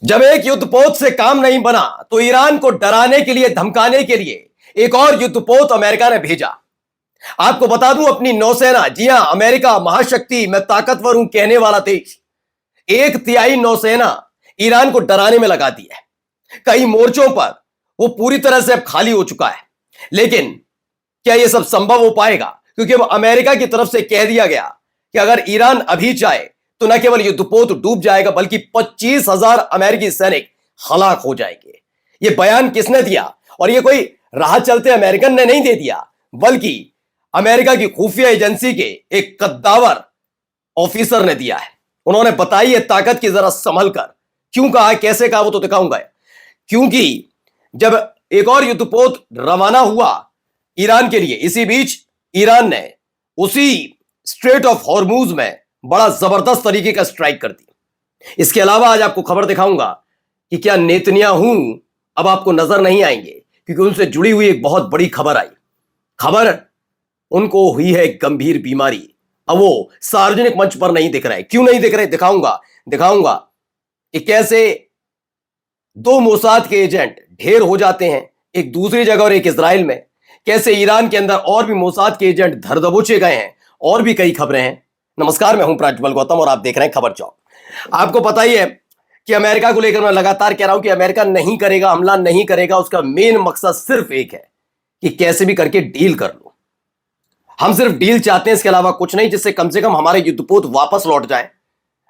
जब एक युद्धपोत से काम नहीं बना तो ईरान को डराने के लिए, धमकाने के लिए एक और युद्धपोत अमेरिका ने भेजा। आपको बता दूं, अपनी नौसेना, जी हां, अमेरिका महाशक्ति, मैं ताकतवर हूं कहने वाला देश, 1/3 नौसेना ईरान को डराने में लगा दी है। कई मोर्चों पर वो पूरी तरह से अब खाली हो चुका है। लेकिन क्या यह सब संभव हो पाएगा? क्योंकि अब अमेरिका की तरफ से कह दिया गया कि अगर ईरान अभी चाहे तो न केवल युद्धपोत डूब जाएगा बल्कि 25,000 अमेरिकी सैनिक हलाक हो जाएंगे। यह बयान किसने दिया? और यह कोई राह चलते अमेरिकन ने नहीं दे दिया, बल्कि अमेरिका की खुफिया एजेंसी के एक कद्दावर ऑफिसर ने दिया है। उन्होंने बताई है ताकत की, जरा संभल कर। क्यों कहा, कैसे कहा, वो तो दिखाऊंगा। क्योंकि जब एक और युद्धपोत रवाना हुआ ईरान के लिए, इसी बीच ईरान ने उसी स्ट्रेट ऑफ हॉर्मूज में बड़ा जबरदस्त तरीके का स्ट्राइक कर दी। इसके अलावा आज आपको खबर दिखाऊंगा कि क्या नेतन्याहू अब आपको नजर नहीं आएंगे, क्योंकि उनसे जुड़ी हुई एक बहुत बड़ी खबर आई। खबर, उनको हुई है एक गंभीर बीमारी। अब वो सार्वजनिक मंच पर नहीं दिख रहे। क्यों नहीं दिख रहे, दिखाऊंगा कि कैसे 2 मोसाद के एजेंट ढेर हो जाते हैं, एक दूसरी जगह और एक इजराइल में। कैसे ईरान के अंदर और भी मोसाद के एजेंट धर दबोचे गए हैं, और भी कई खबरें हैं। नमस्कार, मैं हूं प्रज्वल गौतम और आप देख रहे हैं खबर चौक। आपको पता ही है कि अमेरिका को लेकर मैं लगातार कह रहा हूं कि अमेरिका नहीं करेगा, हमला नहीं करेगा। उसका मेन मकसद सिर्फ एक है कि कैसे भी करके डील कर लो। हम सिर्फ डील चाहते हैं, इसके अलावा कुछ नहीं, जिससे कम से कम हमारे युद्धपोत वापस लौट जाए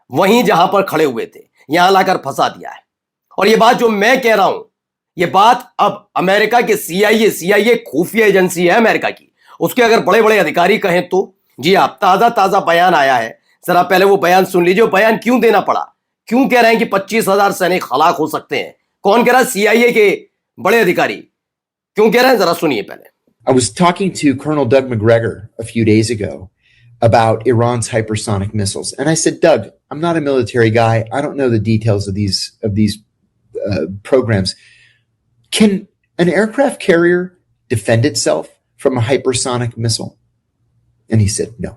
वहीं जहां पर खड़े हुए थे। यहां लाकर फंसा दिया है। और यह बात जो मैं कह रहा हूं, यह बात अब अमेरिका के CIA खुफिया एजेंसी है अमेरिका की, उसके अगर बड़े बड़े अधिकारी कहें तो, जी आप, ताजा बयान आया है। जरा पहले वो बयान सुन लीजिए। बयान क्यों देना पड़ा, क्यों कह रहे हैं कि 25,000 सैनिक हलाक हो सकते हैं? कौन कह रहा है? CIA के बड़े अधिकारी क्यों कह रहे हैं, जरा सुनिए पहले। I was talking to Colonel Doug McGregor a few days ago about Iran's hypersonic missiles, and I said, Doug, I'm not a military guy. I don't know the details of these programs. Can an aircraft carrier defend itself from a hypersonic missile? And he said, no.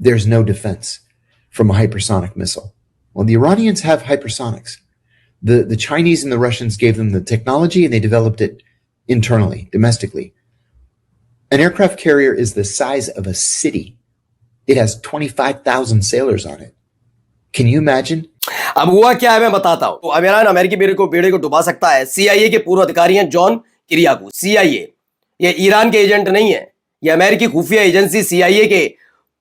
There's no defense from a hypersonic missile. Well, the Iranians have hypersonics. The Chinese and the Russians gave them the technology and they developed it internally, domestically. An aircraft carrier is the size of a city. It has 25,000 sailors on it. Can you imagine? अब हुआ क्या है मैं बताता हूं। तो Iran अमेरिकी बेड़े को डुबा सकता है। CIA के पूर्व अधिकारी हैं जॉन किरियाकू। CIA ये ईरान के एजेंट नहीं है, ये अमेरिकी खुफिया एजेंसी CIA के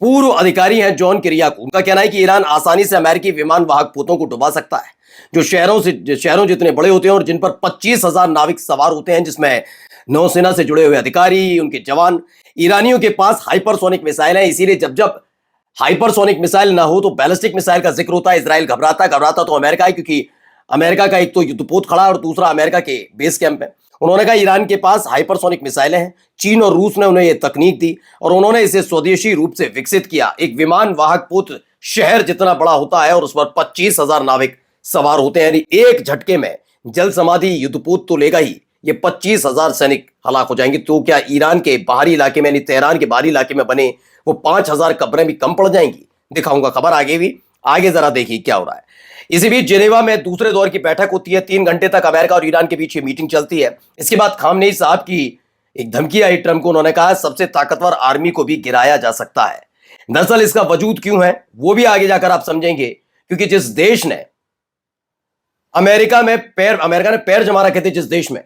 पूर्व अधिकारी हैं जॉन किरियाकू। उनका कहना है कि ईरान आसानी से अमेरिकी विमान वाहक पोतों को डुबा सकता है, जो शहरों जितने बड़े होते हैं और जिन पर 25,000 नाविक सवार होते हैं, जिसमें नौसेना से जुड़े हुए अधिकारी, उनके जवान। ईरानियों के पास हाइपरसोनिक मिसाइल है, इसीलिए जब हाइपरसोनिक मिसाइल ना हो तो बैलिस्टिक मिसाइल का जिक्र होता है। इजराइल घबराता तो अमेरिका है, क्योंकि अमेरिका का एक तो युद्धपोत खड़ा है और दूसरा अमेरिका के बेस कैंप है। उन्होंने कहा ईरान के पास हाइपरसोनिक मिसाइलें हैं। चीन और रूस ने उन्हें यह तकनीक दी और उन्होंने इसे स्वदेशी रूप से विकसित किया। एक विमान वाहक पोत शहर जितना बड़ा होता है और उस पर 25,000 नाविक सवार होते हैं, यानी एक झटके में जल समाधि युद्धपोत तो लेगा ही, ये 25,000 सैनिक हलाक हो जाएंगे। तो क्या ईरान के बाहरी इलाके में, यानी तेहरान के बाहरी इलाके में बने वो 5,000 कब्रें भी कम पड़ जाएंगी? दिखाऊंगा खबर आगे जरा देखिए क्या हो रहा है। इसी बीच जिनेवा में दूसरे दौर की बैठक होती है। 3 घंटे तक अमेरिका और ईरान के बीच ये मीटिंग चलती है। इसके बाद खामनेई साहब की एक धमकी आई ट्रंप को। उन्होंने कहा सबसे ताकतवर आर्मी को भी गिराया जा सकता है। दरअसल इसका वजूद क्यों है वो भी आगे जाकर आप समझेंगे, क्योंकि जिस देश ने अमेरिका ने पैर जमा रखे थे, जिस देश में,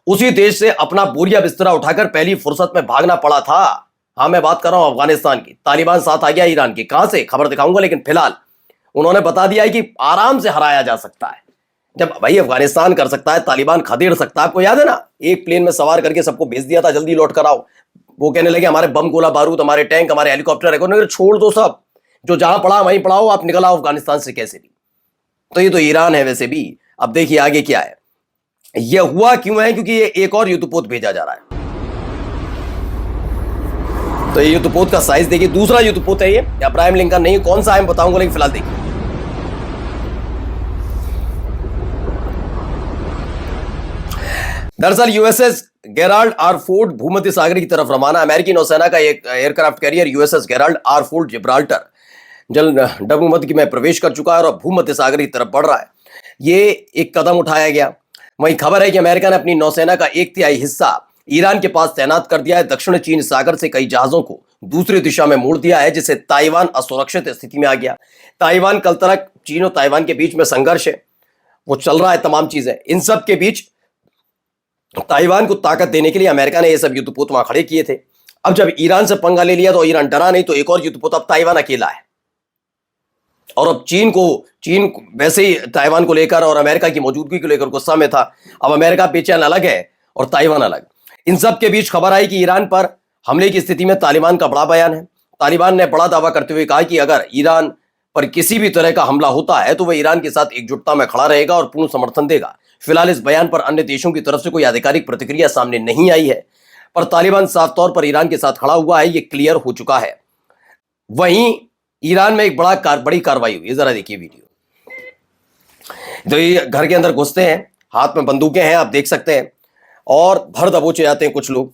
उसी देश से अपना बोरिया बिस्तरा उठाकर पहली फुर्सत में भागना पड़ा था। हाँ, मैं बात कर रहा हूं अफगानिस्तान की। तालिबान साथ आ गया ईरान के। कहां से, खबर दिखाऊंगा, लेकिन फिलहाल उन्होंने बता दिया है कि आराम से हराया जा सकता है। जब भाई अफगानिस्तान कर सकता है, तालिबान खदेड़ सकता है। आपको याद है ना, एक प्लेन में सवार करके सबको भेज दिया था, जल्दी लौट कर आओ। वो कहने लगे हमारे बम गोला बारूद, हमारे टैंक, हमारे हेलीकॉप्टर है, छोड़ दो सब, जो जहां पड़ा वहीं पड़ाओ, आप निकल आओ अफगानिस्तान से कैसे भी। तो ये तो ईरान है वैसे भी। अब देखिए आगे क्या है। यह हुआ क्यों है, क्योंकि ये एक और युद्धपोत भेजा जा रहा है। तो ये युद्धपोत का साइज देखिए, दूसरा युद्धपोत है ये, अब्राहम लिंकन नहीं, कौन सा है मैं बताऊंगा, लेकिन फिलहाल देखिए। दरअसल USS गेराल्ड आर फोर्ड भूमध्य सागर की तरफ रवाना। अमेरिकी नौसेना का एक aircraft carrier USS Gerald R Ford Gibraltar जल भूमध्य में प्रवेश कर चुका है और भूमध्य सागर की तरफ बढ़ रहा है। ये एक कदम उठाया गया। वहीं खबर है कि अमेरिका ने अपनी नौसेना का 1/3 हिस्सा ईरान के पास तैनात कर दिया है। दक्षिण चीन सागर से कई जहाजों को दूसरी दिशा में मोड़ दिया है, जिससे ताइवान असुरक्षित स्थिति में आ गया। ताइवान कल तक चीन और ताइवान के बीच में संघर्ष है, वो चल रहा है। तमाम चीजें इन सब के बीच ताइवान को ताकत देने के लिए अमेरिका ने ये सब युद्धपोत वहां खड़े किए थे। अब जब ईरान से पंगा ले लिया तो ईरान डरा नहीं, तो एक और युद्धपोत अब ताइवान अकेला है। और अब चीन वैसे ही ताइवान को लेकर और अमेरिका की मौजूदगी को लेकर गुस्सा में था। अब अमेरिका बेचैन अलग है और ताइवान अलग। इन सब के बीच खबर आई कि ईरान पर हमले की स्थिति में तालिबान का बड़ा बयान है। तालिबान ने बड़ा दावा करते हुए कहा कि अगर ईरान पर किसी भी तरह का हमला होता है तो वह ईरान के साथ एकजुटता में खड़ा रहेगा और पूर्ण समर्थन देगा। फिलहाल इस बयान पर अन्य देशों की तरफ से कोई आधिकारिक प्रतिक्रिया सामने नहीं आई है, पर तालिबान साफ तौर पर ईरान के साथ खड़ा हुआ है, ये क्लियर हो चुका है। वहीं ईरान में एक बड़ी कार्रवाई हुई, जरा देखिए वीडियो। तो ये घर के अंदर घुसते हैं, हाथ में बंदूकें हैं, आप देख सकते हैं, और धर दबोचे जाते हैं कुछ लोग।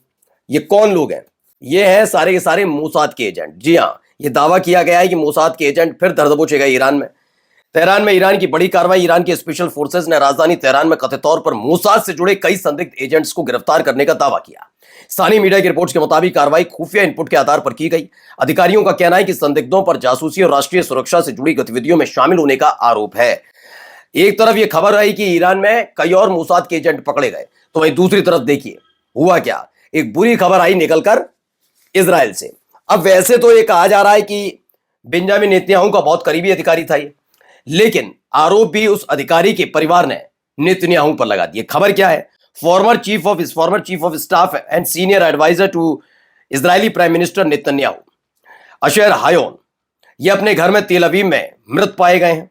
ये कौन लोग हैं? ये हैं सारे के सारे मोसाद के एजेंट। जी हाँ, ये दावा किया गया है कि मोसाद के एजेंट फिर धर दबोचे गए ईरान में। तेहरान में ईरान की बड़ी कार्रवाई। ईरान के स्पेशल फोर्सेस ने राजधानी तेहरान में कथित तौर पर मोसाद से जुड़े कई संदिग्ध एजेंट्स को गिरफ्तार करने का दावा किया। स्थानीय मीडिया की रिपोर्ट्स के मुताबिक कार्रवाई खुफिया इनपुट के आधार पर की गई। अधिकारियों का कहना है कि संदिग्धों पर जासूसी और राष्ट्रीय सुरक्षा से जुड़ी गतिविधियों में शामिल होने का आरोप है। एक तरफ यह खबर आई कि ईरान में कई और मोसाद के एजेंट पकड़े गए, तो वहीं दूसरी तरफ देखिए हुआ क्या। एक बुरी खबर आई निकलकर इजराइल से। अब वैसे तो ये कहा जा रहा है कि बेंजामिन नेतन्याहू का बहुत करीबी अधिकारी था ये, लेकिन आरोप भी उस अधिकारी के परिवार ने नेतन्याहू पर लगा दिए। खबर क्या है? Former chief of staff and senior advisor to Israeli prime minister Netanyahu, Asher Hayun, ये अपने घर में तेल अवीव में मृत पाए गए हैं।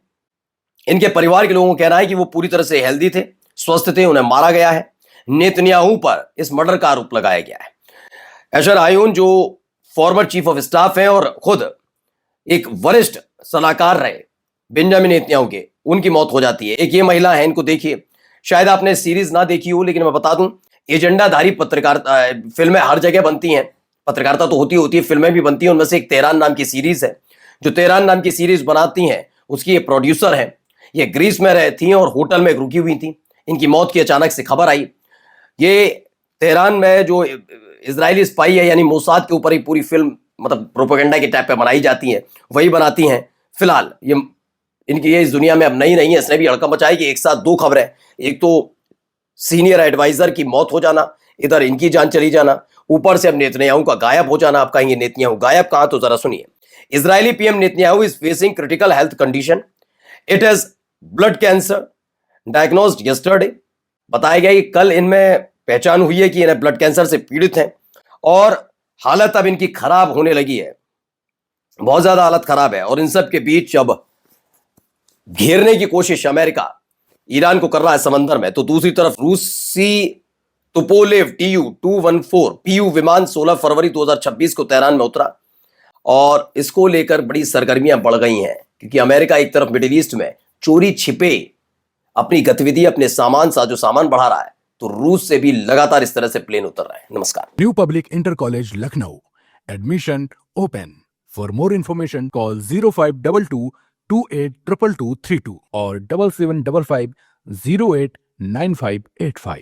इनके परिवार के लोगों का कहना है कि वो पूरी तरह से हेल्दी थे, स्वस्थ थे, उन्हें मारा गया है। नेतन्याहू पर इस मर्डर का आरोप लगाया गया है। अशर हायोन जो फॉर्मर चीफ ऑफ स्टाफ हैं और खुद एक वरिष्ठ सलाहकार रहे बेंजामिन नेतन्याहू के, उनकी मौत हो जाती है। एक ये महिला है, इनको देखिए, शायद आपने सीरीज ना देखी हो, लेकिन मैं बता दूं, एजेंडाधारी पत्रकारिता फिल्में हर जगह बनती हैं। पत्रकारिता तो होती है, फिल्में भी बनती हैं। उनमें से एक तेहरान नाम की सीरीज है। जो तेहरान नाम की सीरीज बनाती हैं उसकी ये प्रोड्यूसर है। ये ग्रीस में रहती हैं और होटल में रुकी हुई थी। इनकी मौत की अचानक से खबर आई। ये तेहरान में जो इजरायली स्पाई है, यानी मोसाद के ऊपर ही पूरी फिल्म, मतलब प्रोपेगेंडा के टाइप पे बनाई जाती है, वही बनाती हैं। फिलहाल ये इस दुनिया में अब नहीं है। इसने भी हड़कंप मचाई कि एक साथ दो खबरें, एक तो सीनियर एडवाइजर की मौत हो जाना, इधर इनकी जान चली जाना, ऊपर से अब नेतन्याहू का गायब हो जाना। आप कहेंगे नेतन्याहू गायब कहां? तो जरा सुनिए। Israeli PM Netanyahu is facing critical health condition. It is blood cancer diagnosed yesterday. बताया गया कि कल इनमें पहचान हुई है कि इन्हें ब्लड कैंसर से पीड़ित हैं और हालत अब इनकी खराब होने लगी है, बहुत ज्यादा हालत खराब है। और इन सब के बीच अब घेरने की कोशिश अमेरिका ईरान को कर रहा है समंदर में, तो दूसरी तरफ रूसी तुपोलेव Tu-214 PU विमान 16 फरवरी 2026 को तेहरान में उतरा और इसको लेकर बड़ी सरगर्मियां बढ़ गई हैं, क्योंकि अमेरिका एक तरफ मिडिल ईस्ट में चोरी छिपे अपनी गतिविधि, अपने साजो सामान बढ़ा रहा है, तो रूस से भी लगातार इस तरह से प्लेन उतर रहे हैं। नमस्कार। New public inter college Lucknow, admission open. For more information call 0522 282232 और 7755 089585।